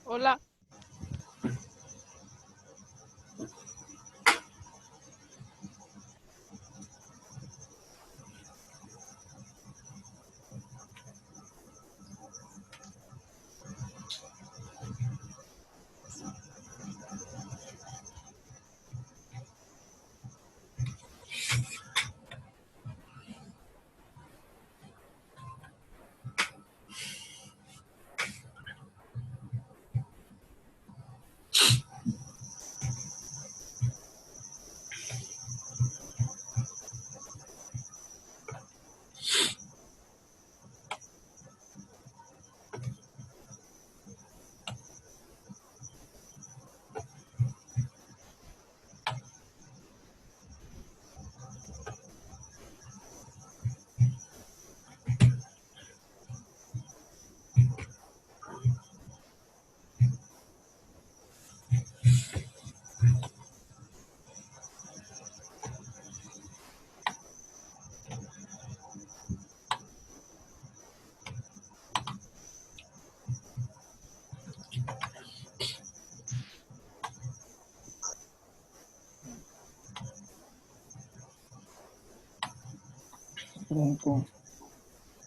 Hola.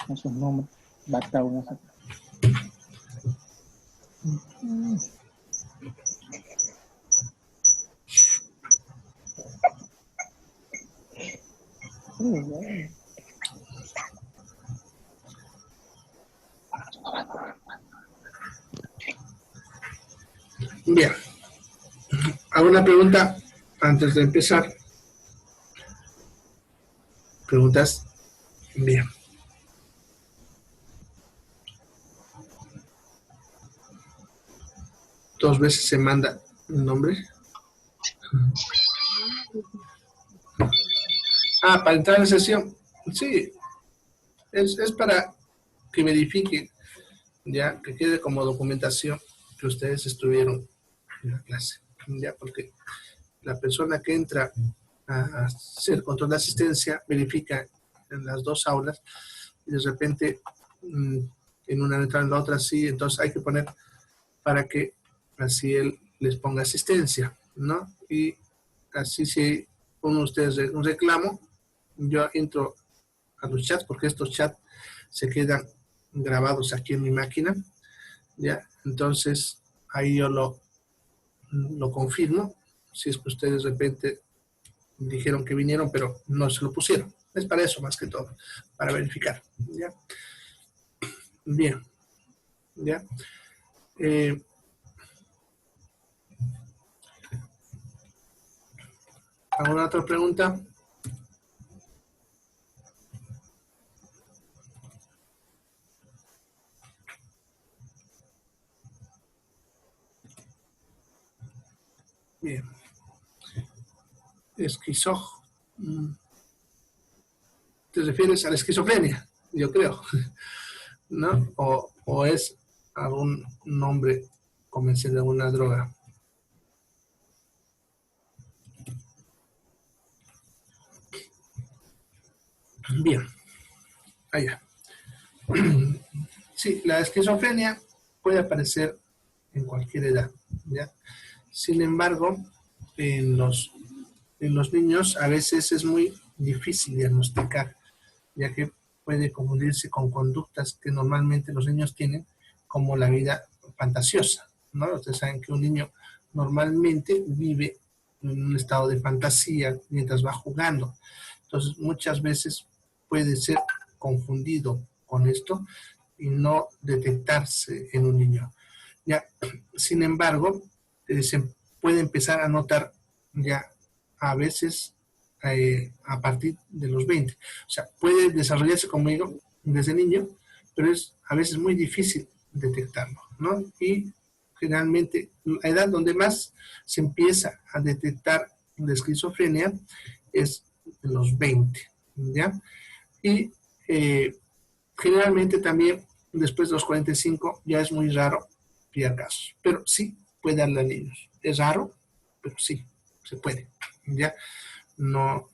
Con sus nombres, Batau, no sé. Bien. ¿Alguna pregunta antes de empezar? ¿Preguntas? Bien. ¿2 veces se manda el nombre? Ah, para entrar en sesión. Sí. Es para que verifique, ya, que quede como documentación que ustedes estuvieron en la clase. Ya, porque la persona que entra a hacer control de asistencia verifica en las 2 aulas y de repente en una entra en la otra sí, entonces hay que poner para que así él les ponga asistencia, ¿no? Y así si uno de ustedes un reclamo, yo entro a los chats porque estos chats se quedan grabados aquí en mi máquina, ¿ya? Entonces ahí yo lo confirmo, si es que ustedes de repente dijeron que vinieron pero no se lo pusieron. Es para eso más que todo, para verificar, ¿ya? Bien, ¿ya? ¿Alguna otra pregunta? Bien. ¿Te refieres a la esquizofrenia? Yo creo, ¿no? O es algún nombre comercial de alguna droga. Bien, allá. Sí, la esquizofrenia puede aparecer en cualquier edad, ¿ya? Sin embargo, en los niños a veces es muy difícil diagnosticar, ya que puede confundirse con conductas que normalmente los niños tienen, como la vida fantasiosa, ¿no? Ustedes saben que un niño normalmente vive en un estado de fantasía mientras va jugando. Entonces, muchas veces puede ser confundido con esto y no detectarse en un niño. Ya, sin embargo, se puede empezar a notar ya a veces a partir de los 20. O sea, puede desarrollarse como digo desde niño, pero es a veces muy difícil detectarlo, ¿no? Y generalmente la edad donde más se empieza a detectar la esquizofrenia es en los 20, ¿ya? Y generalmente también después de los 45 ya es muy raro pillar casos, pero sí puede darle a niños. Es raro, pero sí, se puede, ¿ya? No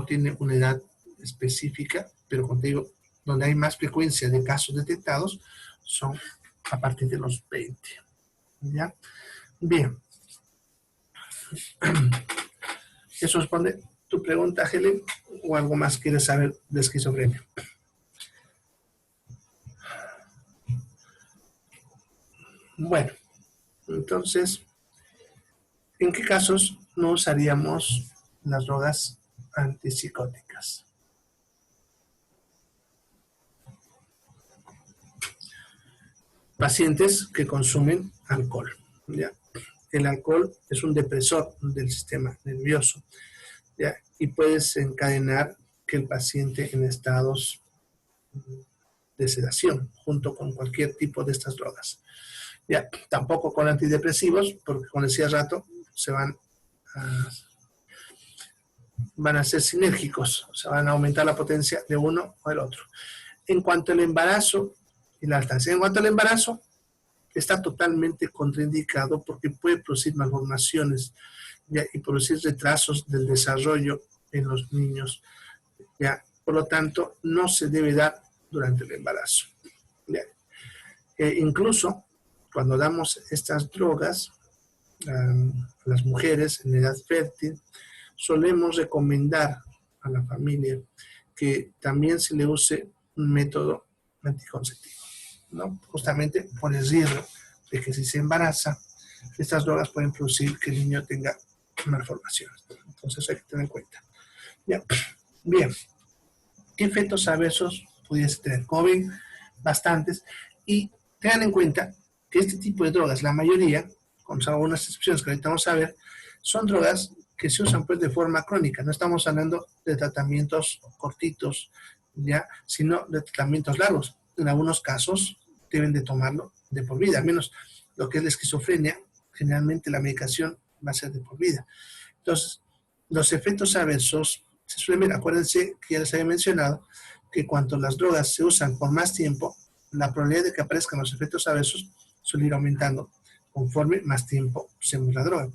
tiene una edad específica, pero como te digo, donde hay más frecuencia de casos detectados son a partir de los 20. ¿Ya? Bien. ¿Eso responde tu pregunta, Helen? ¿O algo más quieres saber de esquizofrenia? Bueno, entonces, ¿en qué casos no usaríamos las drogas antipsicóticas? Pacientes que consumen alcohol, ¿ya? El alcohol es un depresor del sistema nervioso, ¿ya? Y puede desencadenar que el paciente en estados de sedación, junto con cualquier tipo de estas drogas. ¿Ya? Tampoco con antidepresivos, porque como decía rato, van a ser sinérgicos, o sea, van a aumentar la potencia de uno o el otro. En cuanto al embarazo y la lactancia, en cuanto al embarazo, está totalmente contraindicado porque puede producir malformaciones, ¿ya? Y producir retrasos del desarrollo en los niños, ¿ya? Por lo tanto, no se debe dar durante el embarazo, ¿ya? Incluso cuando damos estas drogas a las mujeres en edad fértil, solemos recomendar a la familia que también se le use un método anticonceptivo, ¿no? Justamente por el riesgo de que si se embaraza, estas drogas pueden producir que el niño tenga malformaciones. Entonces hay que tener en cuenta. ¿Ya? Bien, ¿qué efectos adversos pudiese tener? Como ven, bastantes. Y tengan en cuenta que este tipo de drogas, la mayoría, con algunas excepciones que ahorita vamos a ver, son drogas que se usan pues de forma crónica. No estamos hablando de tratamientos cortitos, ya, sino de tratamientos largos. En algunos casos deben de tomarlo de por vida, al menos lo que es la esquizofrenia, generalmente la medicación va a ser de por vida. Entonces, los efectos adversos se suelen ver, acuérdense que ya les había mencionado que cuando las drogas se usan por más tiempo, la probabilidad de que aparezcan los efectos adversos suele ir aumentando conforme más tiempo usemos la droga.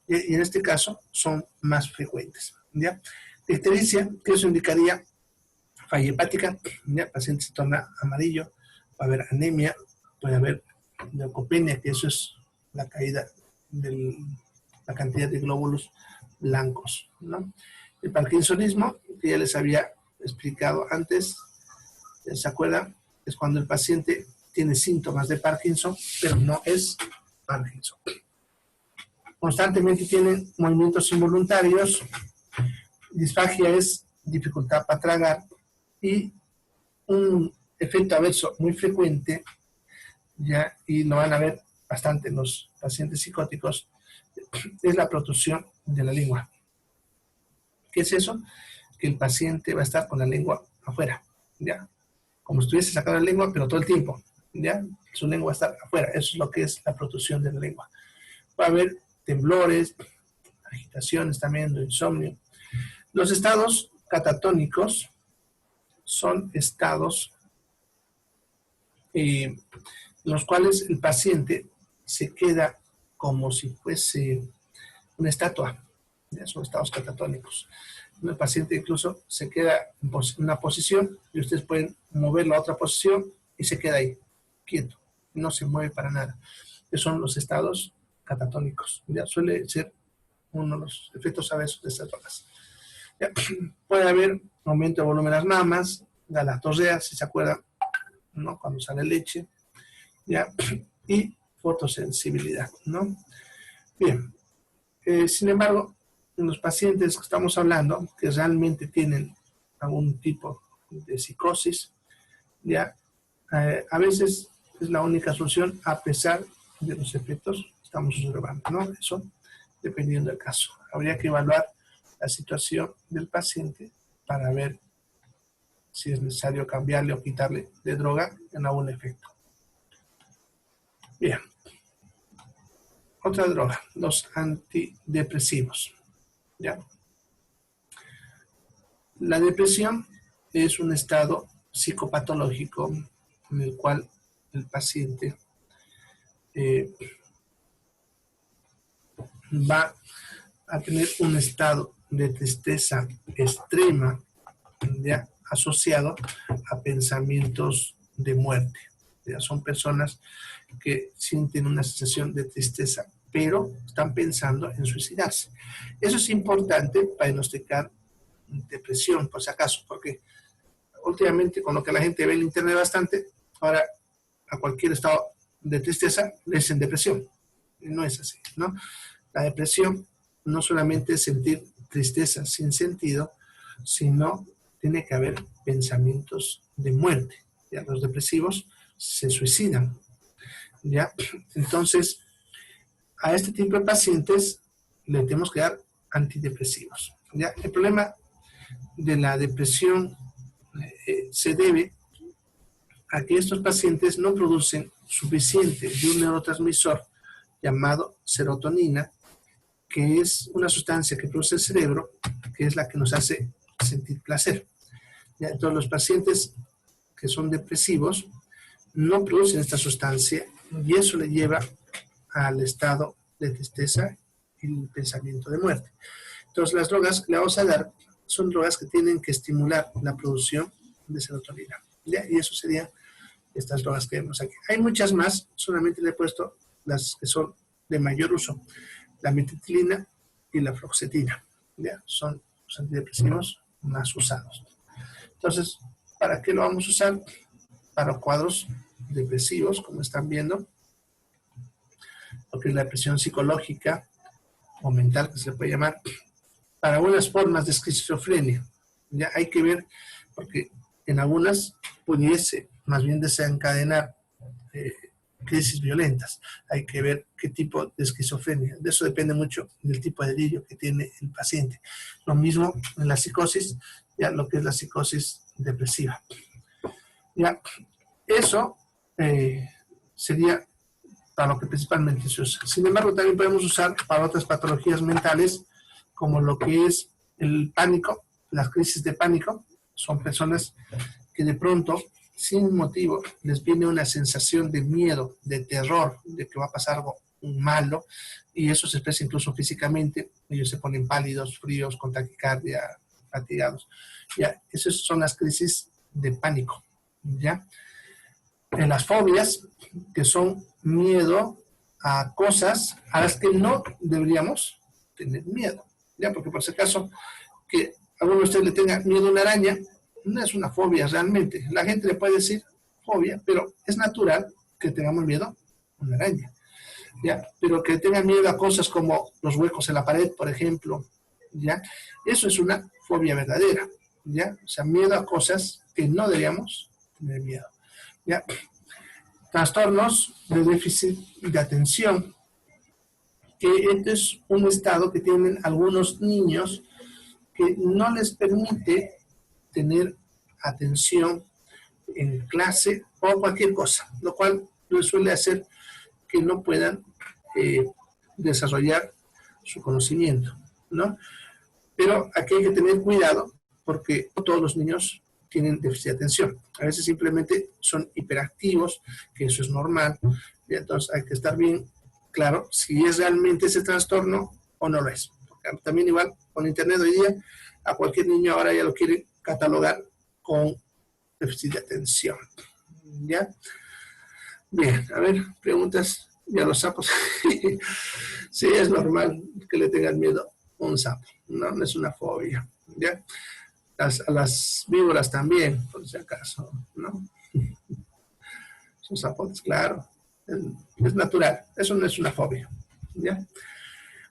Y en este caso son más frecuentes, ¿ya? Ictericia, que eso indicaría falla hepática, ¿ya? El paciente se torna amarillo, va a haber anemia, puede haber leucopenia, que eso es la caída de la cantidad de glóbulos blancos, ¿no? El parkinsonismo, que ya les había explicado antes, ¿se acuerdan? Es cuando el paciente tiene síntomas de Parkinson, pero no es Parkinson. Constantemente tienen movimientos involuntarios, disfagia es dificultad para tragar, y un efecto adverso muy frecuente, ya, y lo van a ver bastante en los pacientes psicóticos, es la protrusión de la lengua. ¿Qué es eso? Que el paciente va a estar con la lengua afuera, ¿ya? Como si estuviese sacando la lengua, pero todo el tiempo, ¿ya? Su lengua va a estar afuera. Eso es lo que es la protrusión de la lengua. Va a haber temblores, agitaciones también, insomnio. Los estados catatónicos son estados en los cuales el paciente se queda como si fuese una estatua. Ya son estados catatónicos. El paciente incluso se queda en una posición y ustedes pueden moverlo a otra posición y se queda ahí, quieto, no se mueve para nada. Esos son los estados catatónicos. Ya suele ser uno de los efectos adversos de estas drogas. Ya, puede haber aumento de volumen de las mamas, galactorrea, si se acuerdan, ¿no? Cuando sale leche, ya, y fotosensibilidad, ¿no? Bien, sin embargo, en los pacientes que estamos hablando, que realmente tienen algún tipo de psicosis, ya, a veces es la única solución a pesar de los efectos que estamos observando, ¿no? Eso dependiendo del caso. Habría que evaluar la situación del paciente para ver si es necesario cambiarle o quitarle de droga en algún efecto. Bien. Otra droga, los antidepresivos. ¿Ya? La depresión es un estado psicopatológico en el cual el paciente va a tener un estado de tristeza extrema, ¿ya? Asociado a pensamientos de muerte. Ya son personas que sienten una sensación de tristeza, pero están pensando en suicidarse. Eso es importante para diagnosticar depresión, por si acaso, porque últimamente con lo que la gente ve en internet bastante, ahora a cualquier estado de tristeza le dicen depresión. No es así, ¿no? La depresión no solamente es sentir tristeza sin sentido, sino tiene que haber pensamientos de muerte. ¿Ya? Los depresivos se suicidan. ¿Ya? Entonces, a este tipo de pacientes le tenemos que dar antidepresivos. ¿Ya? El problema de la depresión se debe a que estos pacientes no producen suficiente de un neurotransmisor llamado serotonina, que es una sustancia que produce el cerebro, que es la que nos hace sentir placer. ¿Ya? Entonces, los pacientes que son depresivos no producen esta sustancia y eso le lleva al estado de tristeza y el pensamiento de muerte. Entonces, las drogas que le vamos a dar son drogas que tienen que estimular la producción de serotonina. ¿Ya? Y eso serían estas drogas que vemos aquí. Hay muchas más, solamente le he puesto las que son de mayor uso. La metitralina y la fluoxetina. ¿Ya? Son los antidepresivos más usados. Entonces, ¿para qué lo vamos a usar? Para cuadros depresivos, como están viendo, lo que es la depresión psicológica o mental, que se le puede llamar, para algunas formas de esquizofrenia. Ya hay que ver, porque en algunas pudiese más bien desencadenar crisis violentas. Hay que ver qué tipo de esquizofrenia. De eso depende mucho del tipo de delirio que tiene el paciente. Lo mismo en la psicosis, ya lo que es la psicosis depresiva. Ya, eso sería para lo que principalmente se usa. Sin embargo, también podemos usar para otras patologías mentales, como lo que es el pánico, las crisis de pánico. Son personas que de pronto, sin motivo, les viene una sensación de miedo, de terror, de que va a pasar algo malo, y eso se expresa incluso físicamente. Ellos se ponen pálidos, fríos, con taquicardia, fatigados. Ya, esas son las crisis de pánico. ¿Ya? En las fobias, que son miedo a cosas a las que no deberíamos tener miedo. ¿Ya? Porque por si acaso que alguno de ustedes le tenga miedo a una araña, no es una fobia realmente. La gente le puede decir fobia, pero es natural que tengamos miedo a una araña. ¿Ya? Pero que tengan miedo a cosas como los huecos en la pared, por ejemplo, ¿ya? Eso es una fobia verdadera. ¿Ya? O sea, miedo a cosas que no deberíamos tener miedo. ¿Ya? Trastornos de déficit de atención, que este es un estado que tienen algunos niños que no les permite tener atención en clase o cualquier cosa, lo cual les suele hacer que no puedan desarrollar su conocimiento, ¿no? Pero aquí hay que tener cuidado porque no todos los niños tienen déficit de atención. A veces simplemente son hiperactivos, que eso es normal, y entonces hay que estar bien claro si es realmente ese trastorno o no lo es. Porque también igual con internet hoy día a cualquier niño ahora ya lo quiere catalogar con déficit de atención. ¿Ya? Bien, a ver, preguntas, ya los sapos. Sí, es normal que le tengan miedo a un sapo, no, no es una fobia. ¿Ya? A las víboras también, por si acaso, ¿no? Son zapotes, claro. Es natural, eso no es una fobia. ¿Ya?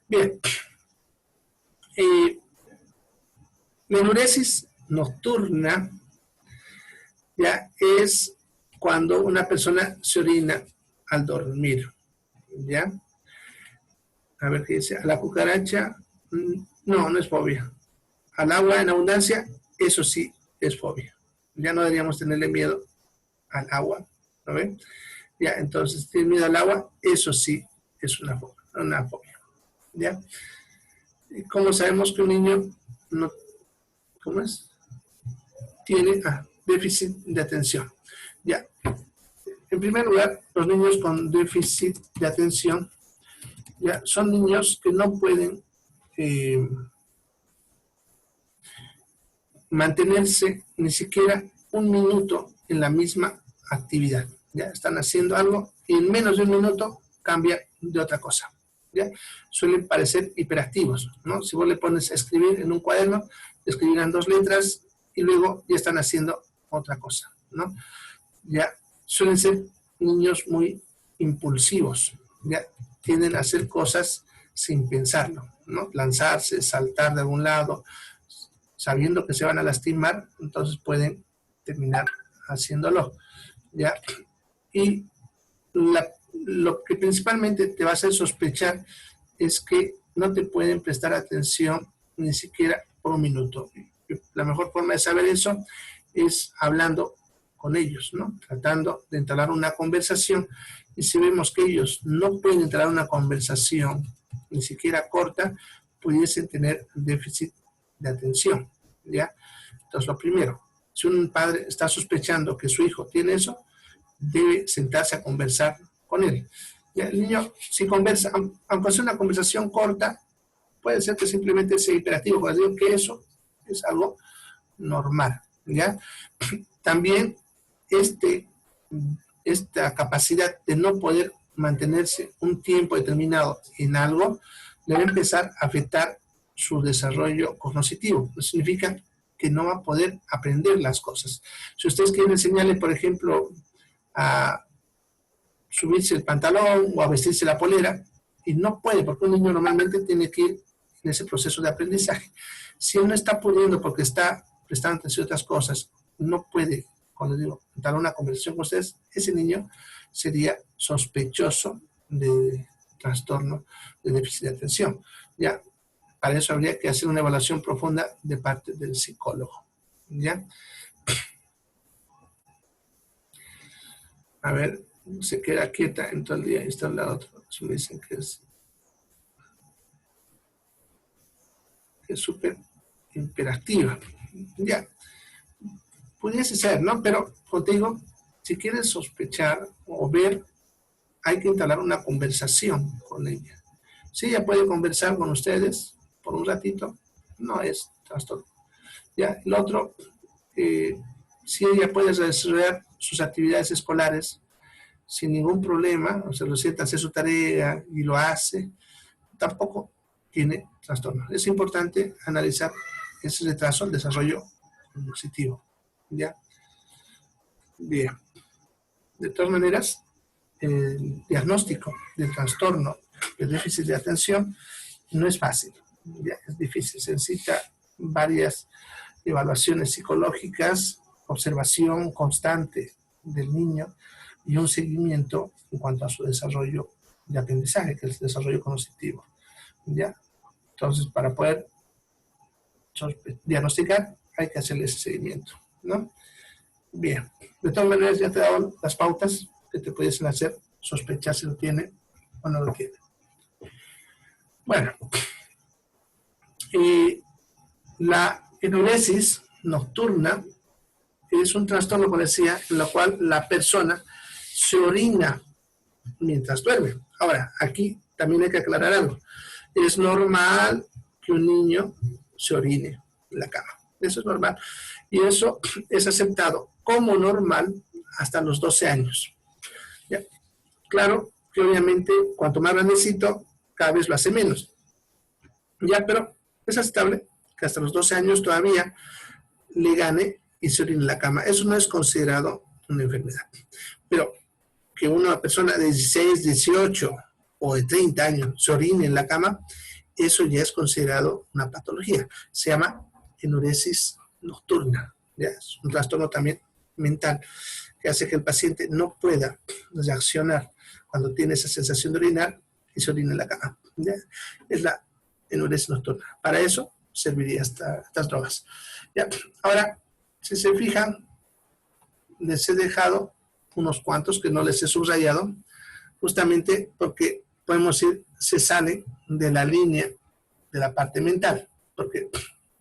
Bien. La enuresis nocturna ya es cuando una persona se orina al dormir. ¿Ya? A ver qué dice. A la cucaracha, no, no es fobia. Al agua en abundancia, eso sí es fobia. Ya no deberíamos tenerle miedo al agua, ¿no ven? Ya, entonces, ¿tiene miedo al agua? Eso sí es una fobia. ¿Ya? ¿Y cómo sabemos que un niño no, ¿cómo es? Tiene déficit de atención. Ya. En primer lugar, los niños con déficit de atención ya son niños que no pueden mantenerse ni siquiera un minuto en la misma actividad. ¿ya? Están haciendo algo y en menos de un minuto cambia de otra cosa, ¿ya? Suelen parecer hiperactivos, ¿no? Si vos le pones a escribir en un cuaderno, escribirán 2 letras y luego ya están haciendo otra cosa, ¿no? Ya suelen ser niños muy impulsivos, ya tienden a hacer cosas sin pensarlo, ¿no? Lanzarse, saltar de algún lado, sabiendo que se van a lastimar, entonces pueden terminar haciéndolo, ¿ya? Y lo que principalmente te va a hacer sospechar es que no te pueden prestar atención ni siquiera por un minuto. La mejor forma de saber eso es hablando con ellos, ¿no? Tratando de entablar una conversación, y si vemos que ellos no pueden entablar una conversación, ni siquiera corta, pudiesen tener déficit de atención, ¿ya? Entonces, lo primero, si un padre está sospechando que su hijo tiene eso, debe sentarse a conversar con él. ¿Ya? El niño, si conversa, aunque sea una conversación corta, puede ser que simplemente sea hiperactivo, porque digo que eso es algo normal, ¿ya? También esta capacidad de no poder mantenerse un tiempo determinado en algo debe empezar a afectar su desarrollo cognitivo. Eso significa que no va a poder aprender las cosas. Si ustedes quieren enseñarle, por ejemplo, a subirse el pantalón o a vestirse la polera, y no puede, porque un niño normalmente tiene que ir en ese proceso de aprendizaje. Si él no está pudiendo porque está prestando atención a otras cosas, no puede, cuando digo, dar una conversación con ustedes, ese niño sería sospechoso de trastorno de déficit de atención. Ya, para eso habría que hacer una evaluación profunda de parte del psicólogo. ¿Ya? A ver, se queda quieta en todo el día y está al lado otro. Eso me dicen que es súper hiperactiva. Ya, pudiese ser, ¿no? Pero, como te digo, si quieres sospechar o ver, hay que entablar una conversación con ella. Si ella puede conversar con ustedes por un ratito, no es trastorno. Ya, el otro, si ella puede desarrollar sus actividades escolares sin ningún problema, o sea, lo sienta hacer su tarea y lo hace, tampoco tiene trastorno. Es importante analizar ese retraso al desarrollo cognitivo. ¿Ya? Bien. De todas maneras, el diagnóstico del trastorno de déficit de atención no es fácil. ¿Ya? Es difícil. Se necesita varias evaluaciones psicológicas, observación constante del niño y un seguimiento en cuanto a su desarrollo de aprendizaje, que es el desarrollo cognitivo. ¿Ya? Entonces, para poder diagnosticar, hay que hacerle ese seguimiento, ¿no? Bien, de todas maneras ya te he dado las pautas que te pudiesen hacer sospechar si lo tiene o no lo tiene. Bueno, la enuresis nocturna es un trastorno, como decía, en el cual la persona se orina mientras duerme. Ahora, aquí también hay que aclarar algo. Es normal que un niño se orine en la cama. Eso es normal. Y eso es aceptado como normal hasta los 12 años. ¿Ya? Claro que obviamente cuanto más grandecito, cada vez lo hace menos. Ya, pero es aceptable que hasta los 12 años todavía le gane y se orine en la cama. Eso no es considerado una enfermedad. Pero que una persona de 16, 18 o de 30 años se orine en la cama, eso ya es considerado una patología. Se llama enuresis nocturna. ¿Ya? Es un trastorno también mental que hace que el paciente no pueda reaccionar cuando tiene esa sensación de orinar y se orina en la cama. ¿Ya? Es la enuresis nocturna. Para eso serviría estas drogas. ¿Ya? Ahora, si se fijan, les he dejado unos cuantos que no les he subrayado, justamente porque podemos decir se sale de la línea de la parte mental, porque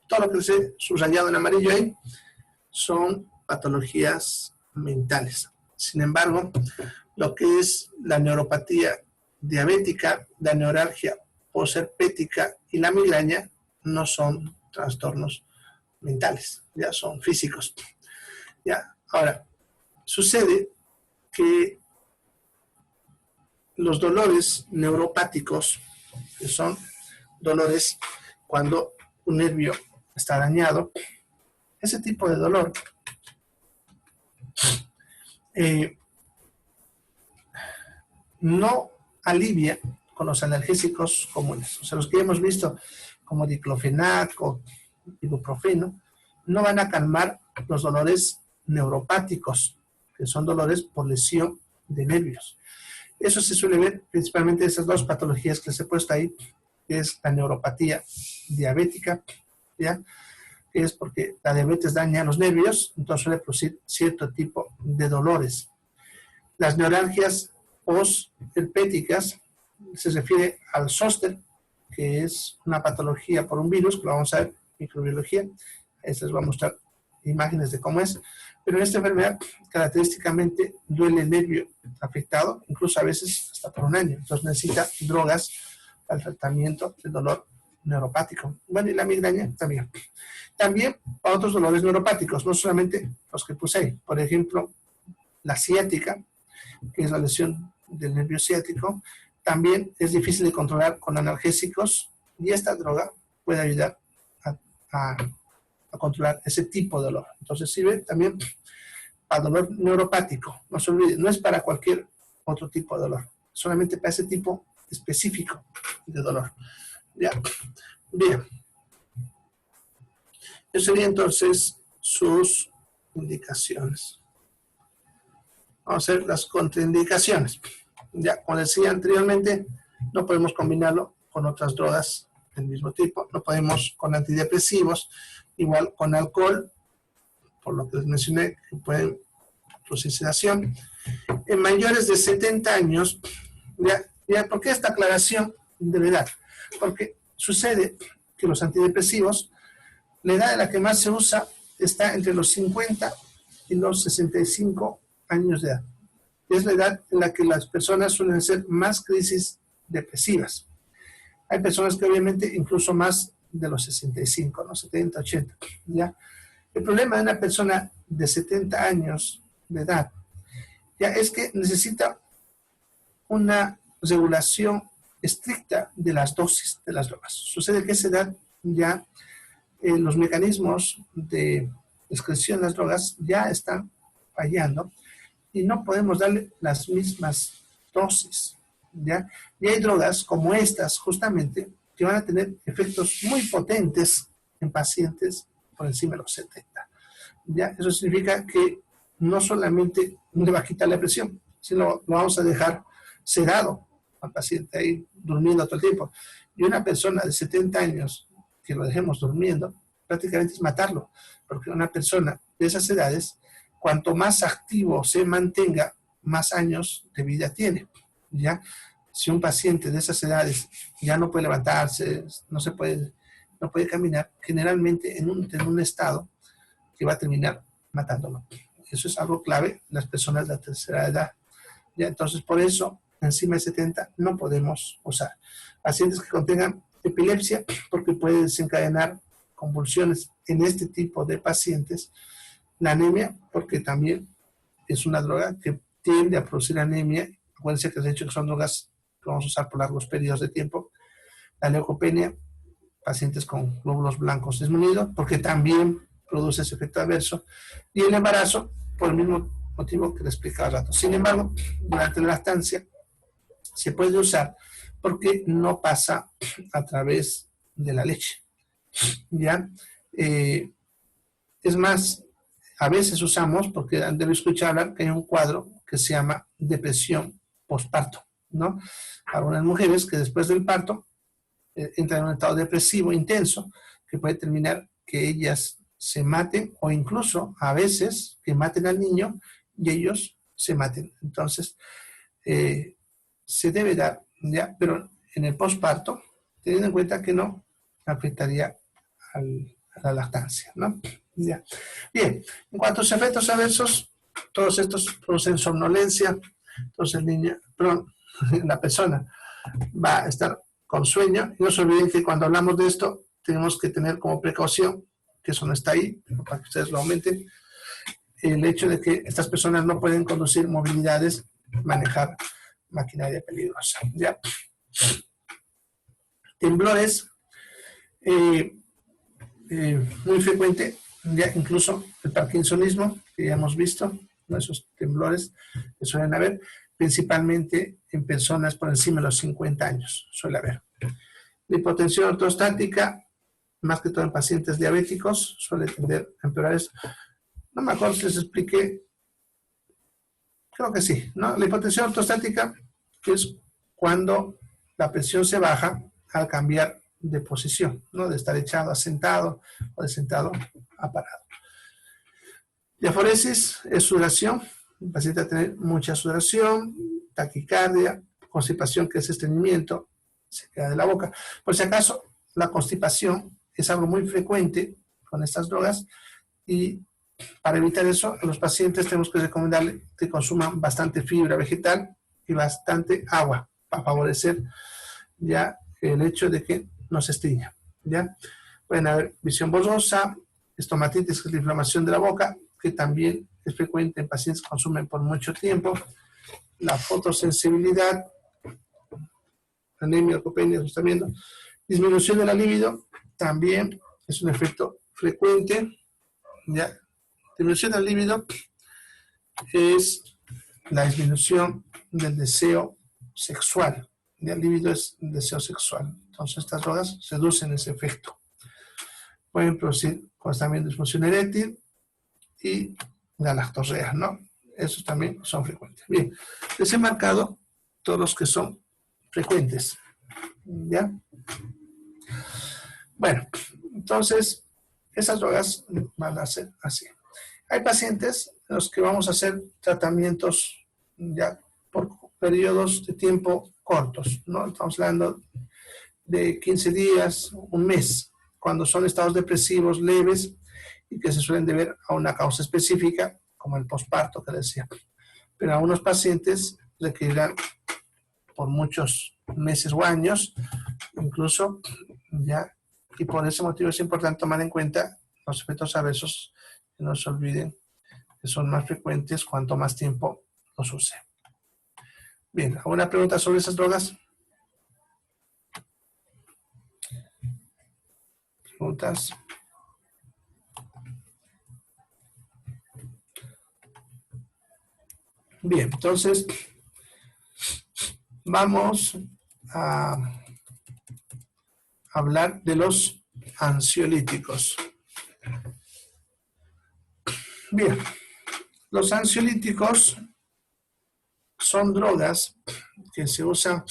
todo lo que les he subrayado en amarillo ahí son patologías mentales. Sin embargo, lo que es la neuropatía diabética, la neuralgia posherpética y la migraña no son trastornos mentales, ya son físicos. ¿Ya? Ahora, sucede que los dolores neuropáticos, que son dolores cuando un nervio está dañado, ese tipo de dolor no alivia con los analgésicos comunes. O sea, los que hemos visto como diclofenac o ibuprofeno, no van a calmar los dolores neuropáticos, que son dolores por lesión de nervios. Eso se suele ver principalmente en esas dos patologías que les he puesto ahí, que es la neuropatía diabética, ¿ya? Que es porque la diabetes daña los nervios, entonces suele producir cierto tipo de dolores. Las neuralgias postherpéticas se refiere al zóster, que es una patología por un virus, que lo vamos a ver, microbiología. Ahí les voy a mostrar imágenes de cómo es. Pero en esta enfermedad, característicamente, duele el nervio afectado, incluso a veces hasta por un año. Entonces necesita drogas para el tratamiento del dolor neuropático. Bueno, y la migraña también. También para otros dolores neuropáticos, no solamente los que puse ahí. Por ejemplo, la ciática, que es la lesión del nervio ciático, también es difícil de controlar con analgésicos y esta droga puede ayudar a controlar ese tipo de dolor. Entonces sirve también para dolor neuropático. No se olvide, no es para cualquier otro tipo de dolor, solamente para ese tipo específico de dolor. ¿Ya? Bien. Eso sería entonces sus indicaciones. Vamos a ver las contraindicaciones. Ya, como decía anteriormente, no podemos combinarlo con otras drogas del mismo tipo. No podemos con antidepresivos, igual con alcohol, por lo que les mencioné, que pueden producir sedación. En mayores de 70 años, ¿por qué esta aclaración de la edad? Porque sucede que los antidepresivos, la edad en la que más se usa está entre los 50 y los 65 años de edad. Es la edad en la que las personas suelen hacer más crisis depresivas. Hay personas que obviamente incluso más de los 65, ¿no? 70, 80, ¿ya? El problema de una persona de 70 años de edad ya es que necesita una regulación estricta de las dosis de las drogas. Sucede que a esa edad ya los mecanismos de excreción de las drogas ya están fallando y no podemos darle las mismas dosis, ¿ya? Y hay drogas como estas, justamente, que van a tener efectos muy potentes en pacientes por encima de los 70. ¿Ya? Eso significa que no solamente no le va a quitar la presión, sino lo vamos a dejar sedado al paciente ahí durmiendo todo el tiempo. Y una persona de 70 años que lo dejemos durmiendo, prácticamente es matarlo, porque una persona de esas edades, cuanto más activo se mantenga, más años de vida tiene, ¿ya? Si un paciente de esas edades ya no puede levantarse, no puede caminar, generalmente en un estado que va a terminar matándolo. Eso es algo clave en las personas de la tercera edad, ¿ya? Entonces, por eso, encima de 70 no podemos usar. Pacientes que contengan epilepsia, porque puede desencadenar convulsiones en este tipo de pacientes. La anemia, porque también es una droga que tiende a producir anemia. Acuérdense que de hecho son drogas que vamos a usar por largos periodos de tiempo. La leucopenia, pacientes con glóbulos blancos disminuidos, porque también produce ese efecto adverso. Y el embarazo, por el mismo motivo que le explicaba hace rato. Sin embargo, durante la lactancia se puede usar porque no pasa a través de la leche, ¿ya? Es más, a veces usamos, porque han de escuchar hablar que hay un cuadro que se llama depresión postparto, ¿no? Algunas mujeres que después del parto entran en un estado depresivo intenso que puede terminar que ellas se maten o incluso a veces que maten al niño y ellos se maten. Entonces, se debe dar, ¿ya? Pero en el posparto, teniendo en cuenta que no afectaría a la lactancia, ¿no? Ya. Bien, en cuanto a los efectos adversos, todos estos producen somnolencia, entonces la persona va a estar con sueño. Y no se olviden que cuando hablamos de esto, tenemos que tener como precaución, que eso no está ahí, para que ustedes lo aumenten, el hecho de que estas personas no pueden conducir movilidades, manejar maquinaria peligrosa. ¿Ya? Temblores, muy frecuente, ya incluso el parkinsonismo, que ya hemos visto, ¿no? Esos temblores que suelen haber, principalmente en personas por encima de los 50 años, suele haber. La hipotensión ortostática, más que todo en pacientes diabéticos, suele tender a empeorar eso. No me acuerdo si les expliqué, creo que sí, ¿no? La hipotensión ortostática es cuando la presión se baja al cambiar de posición, ¿no? De estar echado a sentado o de sentado a parado. Diaforesis es sudoración, el paciente va a tener mucha sudoración, taquicardia, constipación, que es estreñimiento, se queda de la boca. Por si acaso, la constipación es algo muy frecuente con estas drogas y para evitar eso, a los pacientes tenemos que recomendarle que consuman bastante fibra vegetal y bastante agua para favorecer ya el hecho de que no se estreña. ¿Ya? Pueden haber visión borrosa, estomatitis, que es la inflamación de la boca, que también es frecuente en pacientes que consumen por mucho tiempo, la fotosensibilidad, anemia, leucopenia, está viendo, disminución de la libido, también es un efecto frecuente. ¿Ya? Disminución del libido es la disminución del deseo sexual. El libido es deseo sexual. Entonces estas drogas reducen ese efecto. Pueden producir también disfunción eréctil y galactorrea, ¿no? Esos también son frecuentes. Bien, les he marcado todos los que son frecuentes. ¿Ya? Bueno, entonces esas drogas van a ser así. Hay pacientes en los que vamos a hacer tratamientos ya por periodos de tiempo cortos, ¿no? Estamos hablando de 15 días, un mes, cuando son estados depresivos leves y que se suelen deber a una causa específica, como el posparto que decía. Pero algunos pacientes requerirán por muchos meses o años, incluso, ya, y por ese motivo es importante tomar en cuenta los efectos adversos, que no se olviden que son más frecuentes cuanto más tiempo los use. Bien, ¿alguna pregunta sobre esas drogas? ¿Preguntas? Bien, entonces vamos a hablar de los ansiolíticos. Bien, los ansiolíticos son drogas que se usan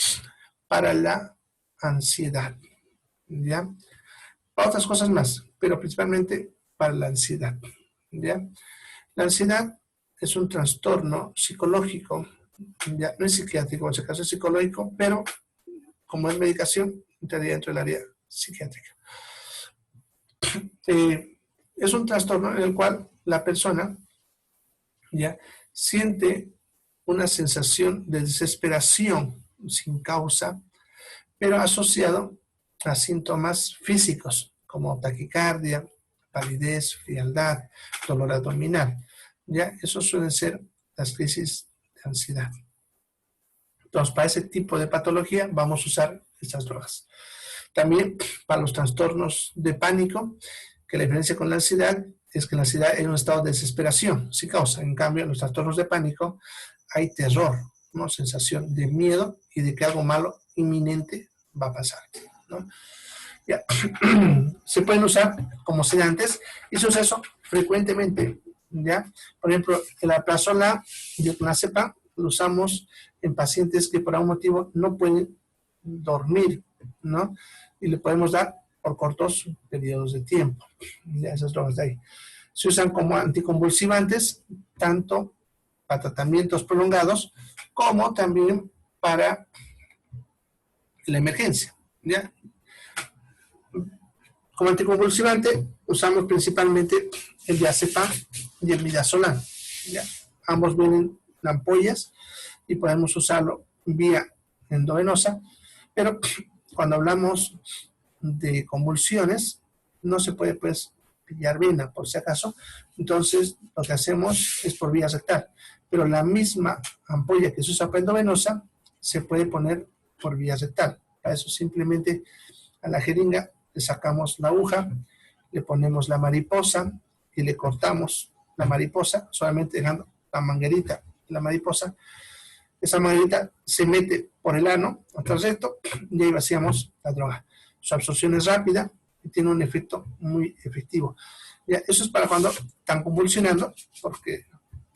para la ansiedad, ¿ya? Para otras cosas más, pero principalmente para la ansiedad, ¿ya? La ansiedad es un trastorno psicológico, ya no es psiquiátrico, en ese caso es psicológico, pero como es medicación, entraría dentro del área psiquiátrica. Es un trastorno en el cual la persona ya siente una sensación de desesperación sin causa, pero asociado a síntomas físicos como taquicardia, palidez, frialdad, dolor abdominal. Ya, esos suelen ser las crisis de ansiedad. Entonces, para ese tipo de patología vamos a usar estas drogas. También para los trastornos de pánico, que la diferencia con la ansiedad es que la ansiedad es un estado de desesperación, sin causa. En cambio, en los trastornos de pánico hay terror, ¿no? Sensación de miedo y de que algo malo inminente va a pasar, ¿no? Ya. Se pueden usar como sedantes y se usa eso frecuentemente, ¿ya? Por ejemplo, el alprazolam y el clonazepam lo usamos en pacientes que por algún motivo no pueden dormir, ¿no? Y le podemos dar por cortos periodos de tiempo, ya esas drogas de ahí. Se usan como anticonvulsivantes, tanto para tratamientos prolongados, como también para la emergencia, ¿ya? Como anticonvulsivante usamos principalmente el diazepam y el midazolam, ¿ya? Ambos vienen en ampollas y podemos usarlo vía endovenosa, pero cuando hablamos de convulsiones no se puede pues pillar vena, por si acaso, entonces lo que hacemos es por vía rectal. Pero la misma ampolla que se usa para endovenosa se puede poner por vía rectal. Para eso simplemente a la jeringa le sacamos la aguja, le ponemos la mariposa y le cortamos la mariposa, solamente dejando la manguerita de la mariposa. Esa manguerita se mete por el ano hasta el recto y ahí vaciamos la droga. Su absorción es rápida y tiene un efecto muy efectivo. Ya, eso es para cuando están convulsionando, porque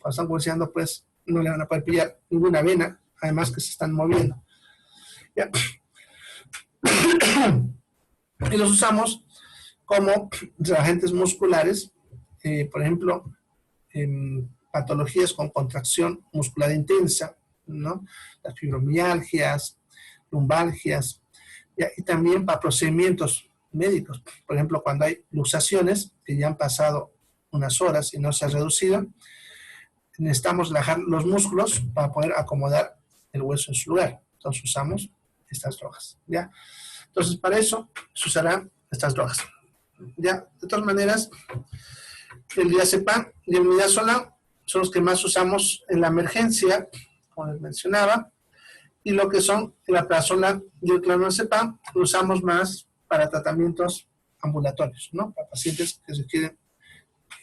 cuando están convulsionando pues no le van a poder pillar ninguna vena, además que se están moviendo. Ya. Y los usamos como relajantes musculares, por ejemplo, en patologías con contracción muscular intensa, ¿no? Las fibromialgias, lumbalgias, ¿ya? Y también para procedimientos médicos. Por ejemplo, cuando hay luxaciones que ya han pasado unas horas y no se ha reducido, necesitamos relajar los músculos para poder acomodar el hueso en su lugar. Entonces usamos estas drogas, ¿ya? Entonces para eso se usarán estas drogas, ¿ya? De todas maneras, el diazepam y el midazolam son los que más usamos en la emergencia, como les mencionaba, y lo que son el alprazolam y el clonazepam lo usamos más para tratamientos ambulatorios, ¿no? Para pacientes que se quieren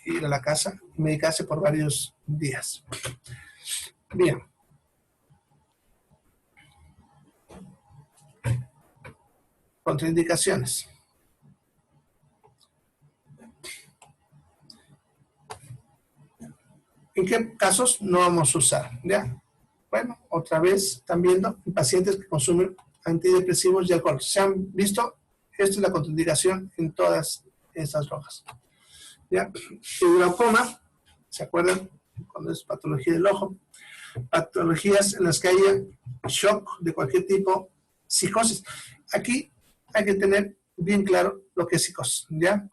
ir a la casa y medicarse por varios días. Bien. Contraindicaciones. ¿En qué casos no vamos a usar? ¿Ya? Bueno, otra vez están viendo en pacientes que consumen antidepresivos y alcohol. ¿Se han visto? Esta es la contraindicación en todas estas drogas. ¿Ya? El glaucoma, ¿se acuerdan? Cuando es patología del ojo. Patologías en las que haya shock de cualquier tipo, psicosis. Aquí hay que tener bien claro lo que es psicosis, ¿ya?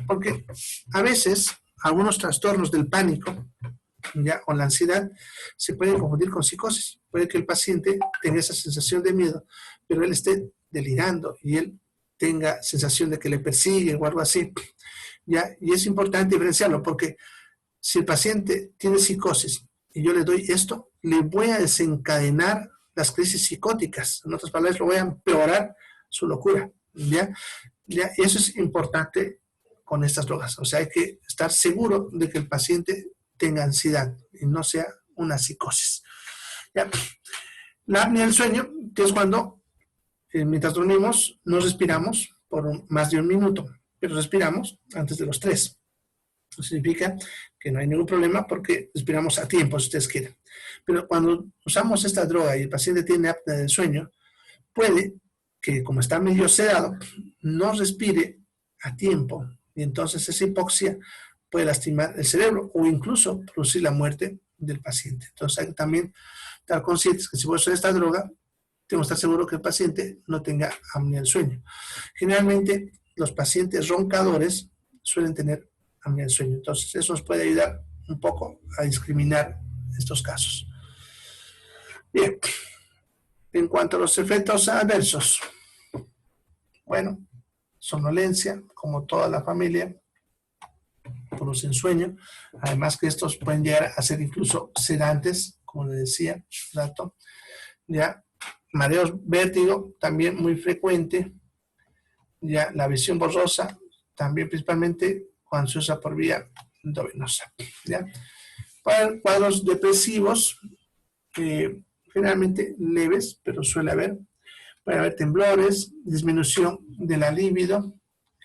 Porque a veces algunos trastornos del pánico, ¿ya? O la ansiedad se pueden confundir con psicosis. Puede que el paciente tenga esa sensación de miedo, pero él esté delirando y él tenga sensación de que le persigue o algo así, ¿ya? Y es importante diferenciarlo porque si el paciente tiene psicosis y yo le doy esto, le voy a desencadenar las crisis psicóticas. En otras palabras, lo voy a empeorar su locura, ¿ya? ¿Ya? Y eso es importante con estas drogas. O sea, hay que estar seguro de que el paciente tenga ansiedad y no sea una psicosis, ¿ya? La apnea del sueño, que es cuando mientras dormimos no respiramos por más de 1 minuto, pero respiramos antes de los 3. Eso significa que no hay ningún problema porque respiramos a tiempo, si ustedes quieren. Pero cuando usamos esta droga y el paciente tiene apnea del sueño, puede que, como está medio sedado, no respire a tiempo y entonces esa hipoxia puede lastimar el cerebro o incluso producir la muerte del paciente. Entonces hay que también estar conscientes que si voy a usar esta droga, tengo que estar seguro que el paciente no tenga apnea del sueño. Generalmente los pacientes roncadores suelen tener apnea del sueño. Entonces eso nos puede ayudar un poco a discriminar estos casos. Bien, en cuanto a los efectos adversos, bueno, somnolencia, como toda la familia, producen sueño, además que estos pueden llegar a ser incluso sedantes, como les decía, dato, ya, mareos, vértigo, también muy frecuente, ya, la visión borrosa, también principalmente cuando se usa por vía endovenosa, ya. Para cuadros depresivos, generalmente leves, pero suele haber, puede haber temblores, disminución de la libido,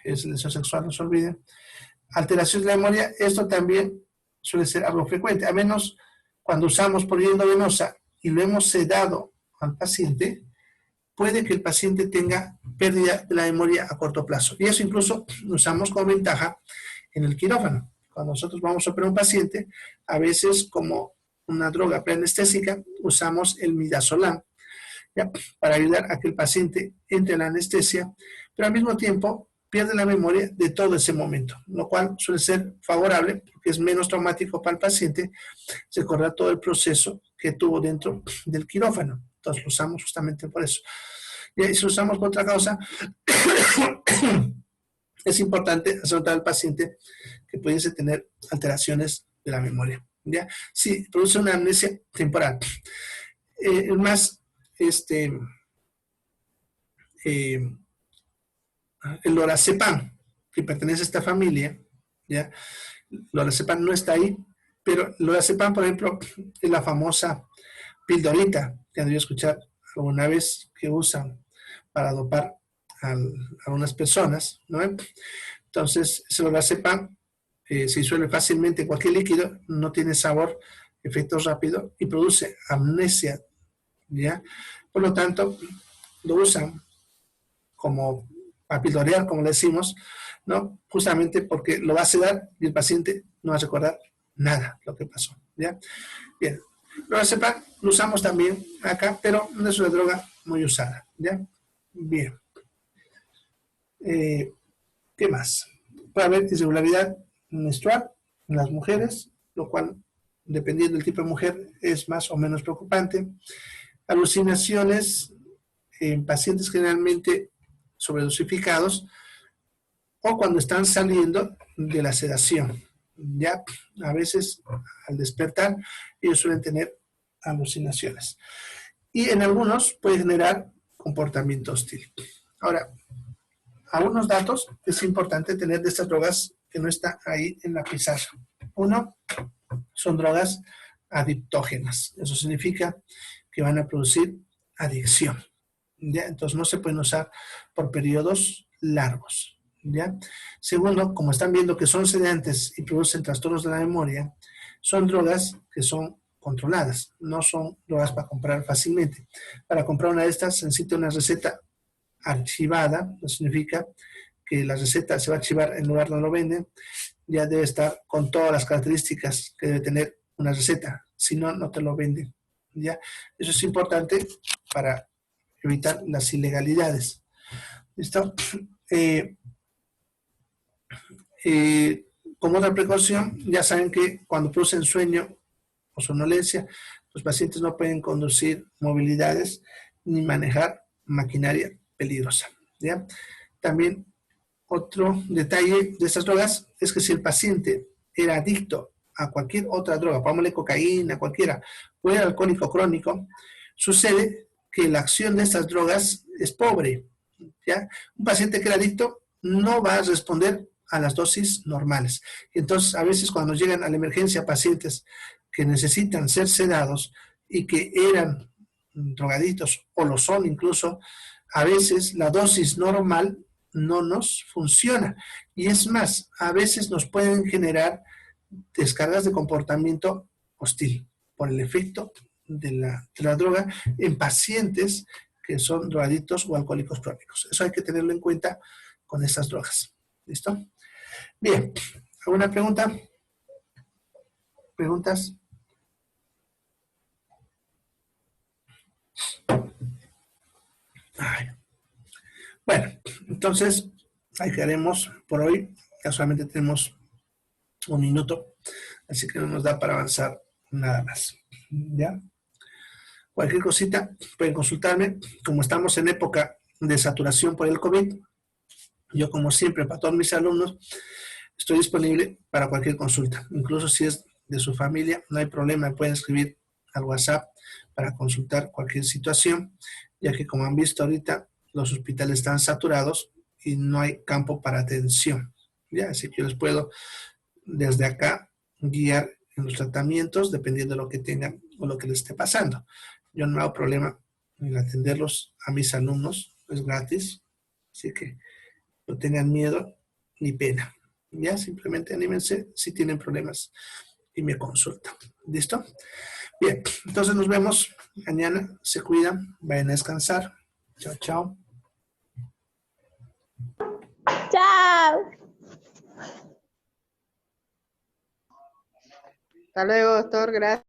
que es el deseo sexual, no se olviden, alteración de la memoria, esto también suele ser algo frecuente, a menos cuando usamos por vía endovenosa y lo hemos sedado al paciente, puede que el paciente tenga pérdida de la memoria a corto plazo. Y eso incluso lo usamos como ventaja en el quirófano. Cuando nosotros vamos a operar a un paciente, a veces como una droga preanestésica, usamos el midazolam, ¿ya? Para ayudar a que el paciente entre en la anestesia, pero al mismo tiempo pierde la memoria de todo ese momento, lo cual suele ser favorable porque es menos traumático para el paciente recordar todo el proceso que tuvo dentro del quirófano. Entonces lo usamos justamente por eso. Y si lo usamos por otra causa, es importante hacer notar al paciente que pudiese tener alteraciones de la memoria. ¿Ya? Sí, produce una amnesia temporal. Más, el lorazepam, que pertenece a esta familia, ¿ya? Lorazepam no está ahí, pero lorazepam, por ejemplo, es la famosa pildorita que han debido escuchar alguna vez que usan para dopar a algunas personas, ¿no? Entonces, ese lorazepam se disuelve fácilmente en cualquier líquido, no tiene sabor, efecto rápido y produce amnesia, ¿ya? Por lo tanto, lo usan como a pildorear, como le decimos, ¿no? Justamente porque lo va a sedar y el paciente no va a recordar nada lo que pasó, ¿ya? Bien, lorazepam lo usamos también acá, pero no es una droga muy usada, ¿ya? Bien. ¿Qué más? Puede haber irregularidad menstrual en las mujeres, lo cual, dependiendo del tipo de mujer, es más o menos preocupante. Alucinaciones en pacientes generalmente sobredosificados o cuando están saliendo de la sedación. Ya a veces al despertar ellos suelen tener alucinaciones. Y en algunos puede generar comportamiento hostil. Ahora, algunos datos que es importante tener de estas drogas que no está ahí en la pizarra. Uno, son drogas adictógenas. Eso significa que van a producir adicción. ¿Ya? Entonces no se pueden usar por periodos largos. ¿Ya? Segundo, como están viendo que son sedantes y producen trastornos de la memoria, son drogas que son controladas, no son drogas para comprar fácilmente. Para comprar una de estas se necesita una receta archivada, eso significa que la receta se va a archivar en el lugar donde lo venden, ya debe estar con todas las características que debe tener una receta, si no, no te lo venden. ¿Ya? Eso es importante para evitar las ilegalidades. ¿Listo? Como otra precaución, ya saben que cuando producen sueño o somnolencia, los pacientes no pueden conducir movilidades ni manejar maquinaria peligrosa. ¿Ya? También otro detalle de estas drogas es que si el paciente era adicto a cualquier otra droga, pongámosle cocaína, cualquiera, o era alcohólico crónico, sucede que la acción de estas drogas es pobre. ¿Ya? Un paciente que era adicto no va a responder a las dosis normales. Entonces, a veces cuando llegan a la emergencia pacientes que necesitan ser sedados y que eran drogaditos o lo son incluso, a veces la dosis normal no nos funciona. Y es más, a veces nos pueden generar descargas de comportamiento hostil por el efecto de la droga en pacientes que son drogadictos o alcohólicos crónicos. Eso hay que tenerlo en cuenta con estas drogas. ¿Listo? Bien. ¿Alguna pregunta? ¿Preguntas? Ay. Bueno, entonces, ahí quedaremos por hoy. Ya solamente tenemos un minuto, así que no nos da para avanzar nada más. ¿Ya? Cualquier cosita, pueden consultarme. Como estamos en época de saturación por el COVID, yo como siempre, para todos mis alumnos, estoy disponible para cualquier consulta. Incluso si es de su familia, no hay problema, pueden escribir al WhatsApp para consultar cualquier situación, ya que como han visto ahorita, los hospitales están saturados y no hay campo para atención. ¿Ya? Así que yo les puedo desde acá guiar en los tratamientos dependiendo de lo que tengan o lo que les esté pasando. Yo no hago problema en atenderlos a mis alumnos, es gratis, así que no tengan miedo ni pena. Ya, simplemente anímense si tienen problemas y me consultan. ¿Listo? Bien, entonces nos vemos mañana. Se cuidan, vayan a descansar. Chao, chao. Chao. Hasta luego, doctor. Gracias.